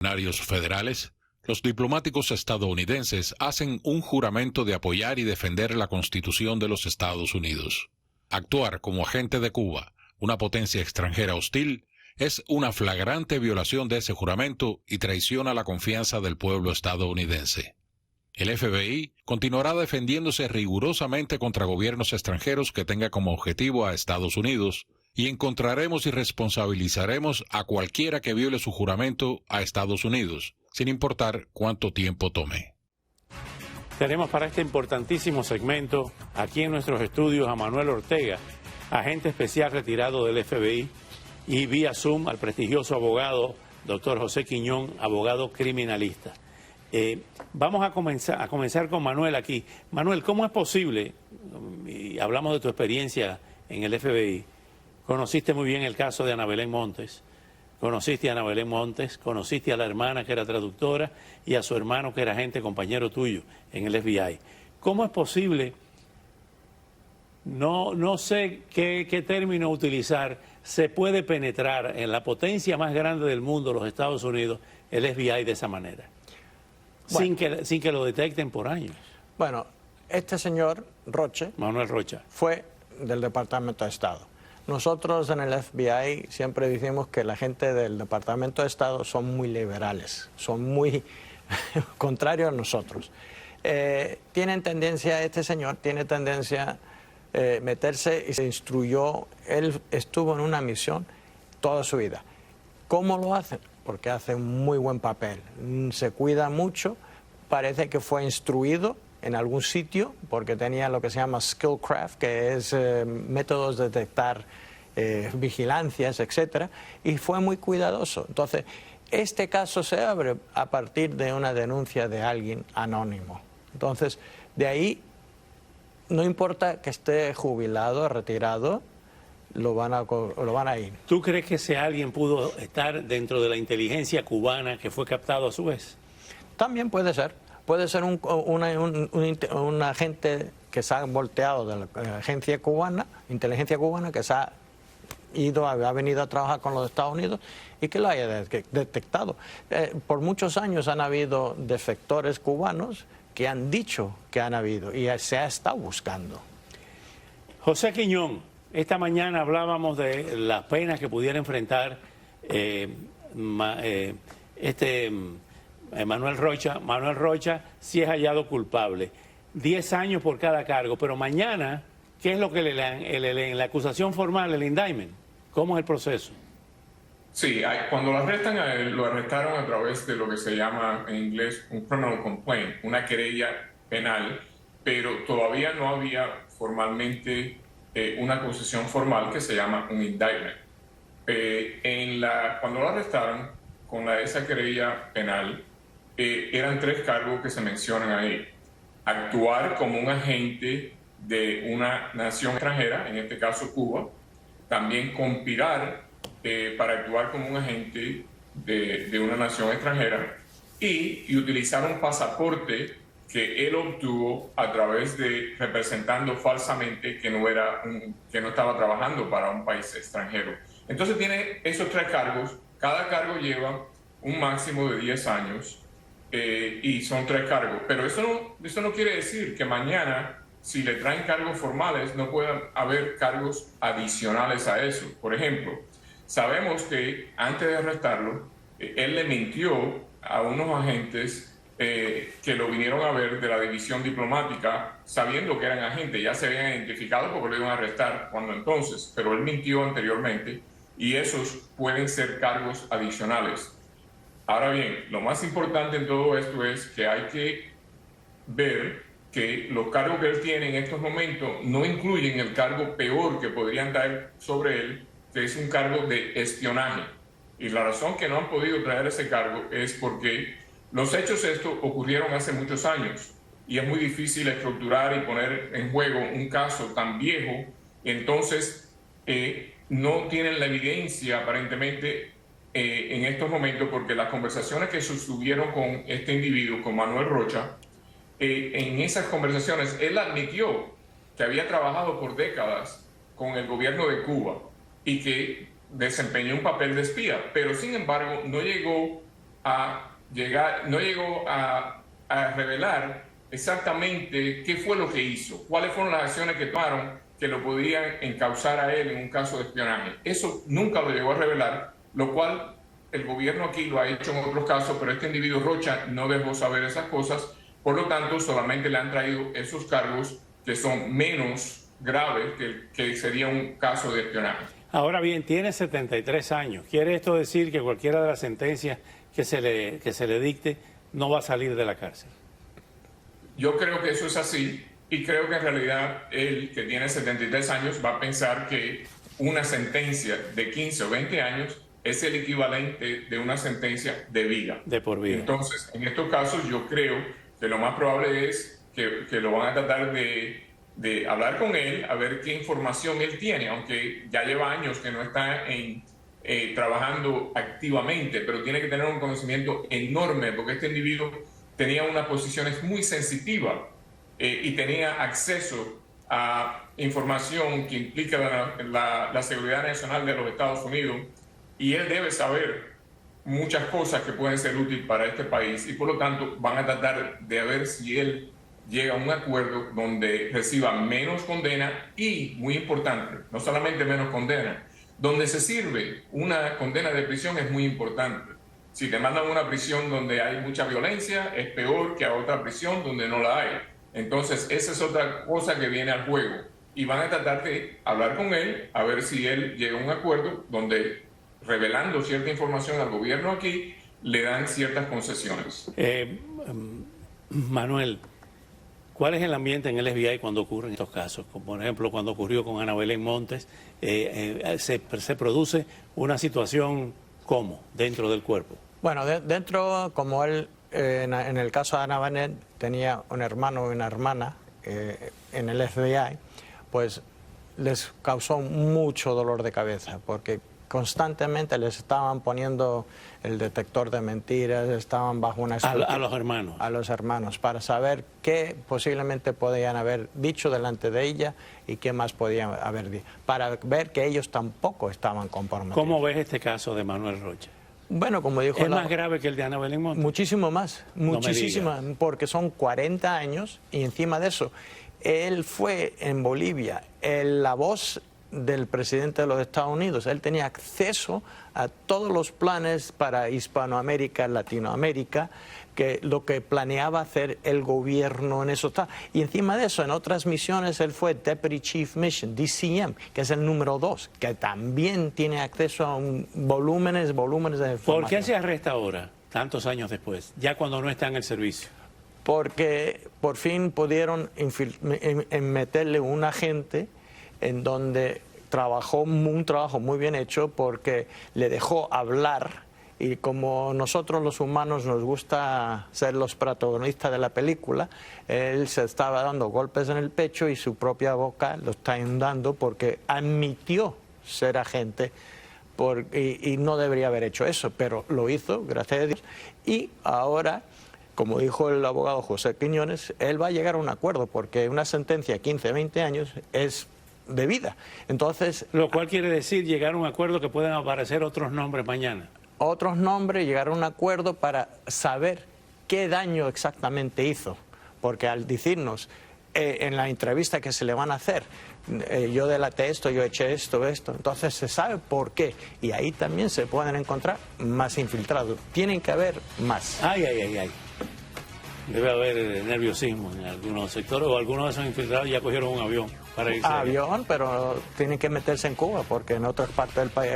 Funcionarios federales, los diplomáticos estadounidenses hacen un juramento de apoyar y defender la Constitución de los Estados Unidos. Actuar como agente de Cuba, una potencia extranjera hostil, es una flagrante violación de ese juramento y traiciona la confianza del pueblo estadounidense. El FBI continuará defendiéndose rigurosamente contra gobiernos extranjeros que tengan como objetivo a Estados Unidos, y encontraremos y responsabilizaremos a cualquiera que viole su juramento a Estados Unidos, sin importar cuánto tiempo tome. Tenemos para este importantísimo segmento aquí en nuestros estudios a Manuel Ortega, agente especial retirado del FBI, y vía Zoom al prestigioso abogado doctor José Quiñón, abogado criminalista. Vamos a comenzar con Manuel aquí. Manuel, ¿cómo es posible, y hablamos de tu experiencia en el FBI, conociste muy bien el caso de Ana Belén Montes, conociste a la hermana que era traductora y a su hermano que era agente, compañero tuyo en el FBI? ¿Cómo es posible, no sé qué término utilizar, se puede penetrar en la potencia más grande del mundo, los Estados Unidos, el FBI de esa manera? Bueno, sin que lo detecten por años. Bueno, este señor Roche, Manuel Rocha, fue del Departamento de Estado. Nosotros en el FBI siempre decimos que la gente del Departamento de Estado son muy liberales, son muy contrarios a nosotros. Este señor tiene tendencia a meterse y se instruyó, él estuvo en una misión toda su vida. ¿Cómo lo hacen? Porque hace un muy buen papel, se cuida mucho, parece que fue instruido en algún sitio porque tenía lo que se llama skillcraft, que es métodos de detectar vigilancias, etcétera, y fue muy cuidadoso. Entonces, este caso se abre a partir de una denuncia de alguien anónimo. Entonces, de ahí, no importa que esté jubilado, retirado, lo van a ir. ¿Tú crees que ese alguien pudo estar dentro de la inteligencia cubana que fue captado a su vez? También puede ser. Puede ser un agente que se ha volteado de la agencia cubana, inteligencia cubana, que se ha venido a trabajar con los Estados Unidos y que lo haya detectado. Por muchos años han habido defectores cubanos que han dicho que han habido y se ha estado buscando. José Quiñón, esta mañana hablábamos de las penas que pudiera enfrentar Manuel Rocha, si es hallado culpable. 10 años por cada cargo, pero mañana, ¿qué es lo que le leen? La acusación formal, el indictment. ¿Cómo es el proceso? Sí, cuando lo arrestan a él, lo arrestaron a través de lo que se llama en inglés un criminal complaint, una querella penal, pero todavía no había formalmente una acusación formal que se llama un indictment. Cuando lo arrestaron con esa querella penal, eran 3 cargos que se mencionan ahí. Actuar como un agente de una nación extranjera, en este caso Cuba, también conspirar para actuar como un agente de una nación extranjera y utilizar un pasaporte que él obtuvo a través de representando falsamente que no estaba trabajando para un país extranjero. Entonces tiene esos 3 cargos, cada cargo lleva un máximo de 10 años y son 3 cargos, pero eso no quiere decir que mañana, si le traen cargos formales, no puedan haber cargos adicionales a eso. Por ejemplo, sabemos que antes de arrestarlo, él le mintió a unos agentes que lo vinieron a ver de la división diplomática, sabiendo que eran agentes, ya se habían identificado porque lo iban a arrestar cuando entonces, pero él mintió anteriormente y esos pueden ser cargos adicionales. Ahora bien, lo más importante en todo esto es que hay que ver que los cargos que él tiene en estos momentos no incluyen el cargo peor que podrían dar sobre él, que es un cargo de espionaje. Y la razón que no han podido traer ese cargo es porque los hechos estos ocurrieron hace muchos años y es muy difícil estructurar y poner en juego un caso tan viejo. Entonces, no tienen la evidencia aparentemente en estos momentos, porque las conversaciones que sostuvieron con este individuo, con Manuel Rocha, en esas conversaciones él admitió que había trabajado por décadas con el gobierno de Cuba y que desempeñó un papel de espía, pero sin embargo no llegó a llegar, no llegó a revelar exactamente qué fue lo que hizo, cuáles fueron las acciones que tomaron que lo podían encauzar a él en un caso de espionaje. Eso nunca lo llegó a revelar, lo cual el gobierno aquí lo ha hecho en otros casos, pero este individuo Rocha no dejó saber esas cosas, por lo tanto solamente le han traído esos cargos que son menos graves que sería un caso de espionaje. Ahora bien, tiene 73 años. ¿Quiere esto decir que cualquiera de las sentencias que se le dicte no va a salir de la cárcel? Yo creo que eso es así y creo que en realidad él, que tiene 73 años, va a pensar que una sentencia de 15 o 20 años es el equivalente de una sentencia de vida. De por vida. Entonces, en estos casos yo creo que lo más probable es que lo van a tratar de hablar con él, a ver qué información él tiene, aunque ya lleva años que no está trabajando activamente, pero tiene que tener un conocimiento enorme, porque este individuo tenía unas posiciones muy sensitivas y tenía acceso a información que implica la seguridad nacional de los Estados Unidos, y él debe saber muchas cosas que pueden ser útiles para este país, y por lo tanto van a tratar de ver si él llega a un acuerdo donde reciba menos condena y, muy importante, no solamente menos condena, donde se sirve una condena de prisión es muy importante. Si te mandan a una prisión donde hay mucha violencia, es peor que a otra prisión donde no la hay. Entonces, esa es otra cosa que viene al juego. Y van a tratar de hablar con él, a ver si él llega a un acuerdo donde, revelando cierta información al gobierno aquí, le dan ciertas concesiones. Manuel, ¿cuál es el ambiente en el FBI cuando ocurren estos casos? Como por ejemplo, cuando ocurrió con Ana Belén Montes, se produce una situación ¿cómo? Dentro del cuerpo. Bueno, dentro, como él, en el caso de Ana Belén, tenía un hermano y una hermana en el FBI, pues les causó mucho dolor de cabeza, porque constantemente les estaban poniendo el detector de mentiras, estaban bajo una... A los hermanos. A los hermanos, para saber qué posiblemente podían haber dicho delante de ella y qué más podían haber dicho, para ver que ellos tampoco estaban comprometidos. ¿Cómo ves este caso de Manuel Rocha? Bueno, como dijo... ¿Es más grave que el de Ana Belén Montes? Muchísimo más, muchísimo, porque son 40 años y encima de eso, él fue en Bolivia la voz del presidente de los Estados Unidos. Él tenía acceso a todos los planes para Hispanoamérica, Latinoamérica, que lo que planeaba hacer el gobierno en eso. Y encima de eso, en otras misiones, él fue Deputy Chief Mission, DCM, que es el número 2, que también tiene acceso a volúmenes de información. ¿Por qué se arresta ahora, tantos años después, ya cuando no está en el servicio? Porque por fin pudieron meterle un agente en donde trabajó un trabajo muy bien hecho, porque le dejó hablar, y como nosotros los humanos nos gusta ser los protagonistas de la película, él se estaba dando golpes en el pecho y su propia boca lo está inundando porque admitió ser agente y no debería haber hecho eso, pero lo hizo, gracias a Dios, y ahora, como dijo el abogado José Quiñones, él va a llegar a un acuerdo, porque una sentencia de 15, 20 años es de vida. Entonces, lo cual quiere decir llegar a un acuerdo que puedan aparecer otros nombres mañana. Otros nombres, llegar a un acuerdo para saber qué daño exactamente hizo, porque al decirnos en la entrevista que se le van a hacer, yo delaté esto, yo eché esto, entonces se sabe por qué, y ahí también se pueden encontrar más infiltrados. Tienen que haber más. Ay. Debe haber nerviosismo en algunos sectores, o algunos de esos infiltrados ya cogieron un avión para irse. Avión, pero tienen que meterse en Cuba, porque en otras partes del país,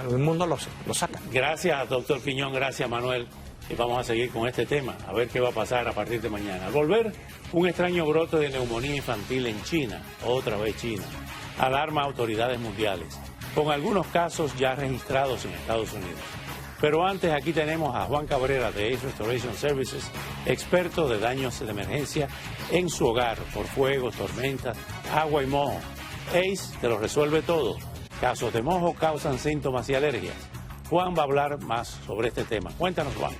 el mundo lo sacan. Gracias, doctor Quiñón, gracias, Manuel. Y vamos a seguir con este tema, a ver qué va a pasar a partir de mañana. Al volver, un extraño brote de neumonía infantil en China, otra vez China, alarma a autoridades mundiales, con algunos casos ya registrados en Estados Unidos. Pero antes, aquí tenemos a Juan Cabrera de Ace Restoration Services, experto de daños de emergencia en su hogar por fuegos, tormentas, agua y mojo. Ace te lo resuelve todo. Casos de mojo causan síntomas y alergias. Juan va a hablar más sobre este tema. Cuéntanos, Juan.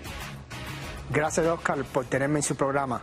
Gracias, Oscar, por tenerme en su programa.